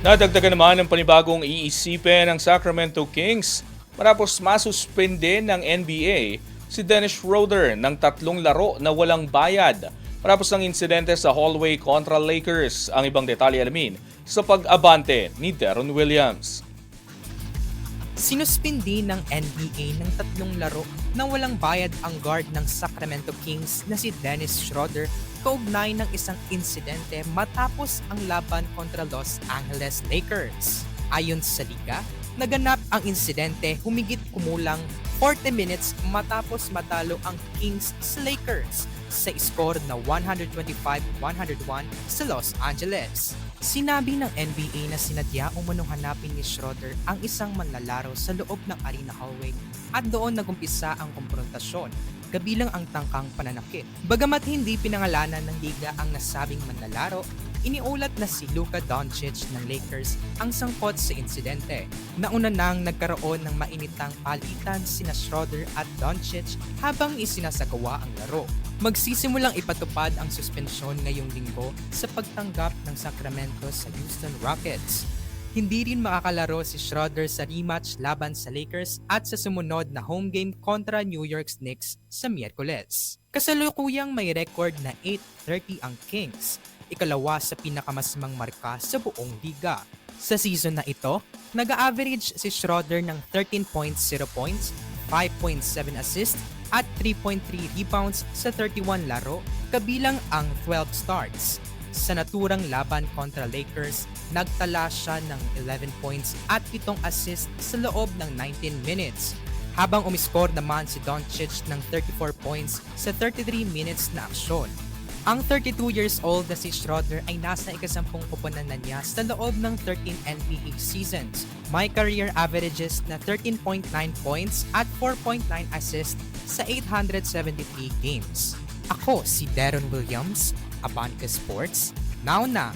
Nadagdagan naman ng panibagong iisipin ng Sacramento Kings matapos masuspende ng NBA si Dennis Schroeder ng 3 laro na walang bayad matapos ng insidente sa hallway kontra Lakers. Ang ibang detalye alamin sa pag-abante ni Deron Williams. Sinuspindi ng NBA ng 3 laro na walang bayad ang guard ng Sacramento Kings na si Dennis Schroeder kaugnay ng isang insidente matapos ang laban kontra Los Angeles Lakers. Ayon sa liga, naganap ang insidente humigit kumulang 40 minutes matapos matalo ang Kings sa Lakers sa score na 125-101 sa Los Angeles. Sinabi ng NBA na sinadya umanong hanapin ni Schroeder ang isang manlalaro sa loob ng arena hallway at doon nagumpisa ang komprontasyon, kabilang ang tangkang pananakit. Bagamat hindi pinangalanan ng liga ang nasabing manlalaro, iniulat na si Luka Doncic ng Lakers ang sangkot sa insidente. Nauna nang nagkaroon ng mainitang palitan sina Schroeder at Doncic habang isinasagawa ang laro. Magsisimulang ipatupad ang suspensyon ngayong linggo sa pagtanggap ng Sacramento sa Houston Rockets. Hindi rin makakalaro si Schroeder sa rematch laban sa Lakers at sa sumunod na home game kontra New York Knicks sa Miyerkules. Kasalukuyang may record na 8-30 ang Kings, ikalawa sa pinakamasmang marka sa buong liga. Sa season na ito, nag-average si Schroeder ng 13.0 points, 5.7 assists at 3.3 rebounds sa 31 laro, kabilang ang 12 starts. Sa naturang laban kontra Lakers, nagtala siya ng 11 points at 7 assists sa loob ng 19 minutes, habang umiskor naman si Doncic ng 34 points sa 33 minutes na aksyon. Ang 32 years old na si Schroeder ay nasa ikasampung koponan na niya sa loob ng 13 NBA seasons. May career averages na 13.9 points at 4.9 assists sa 873 games. Ako si Deron Williams, Abante Sports, now na!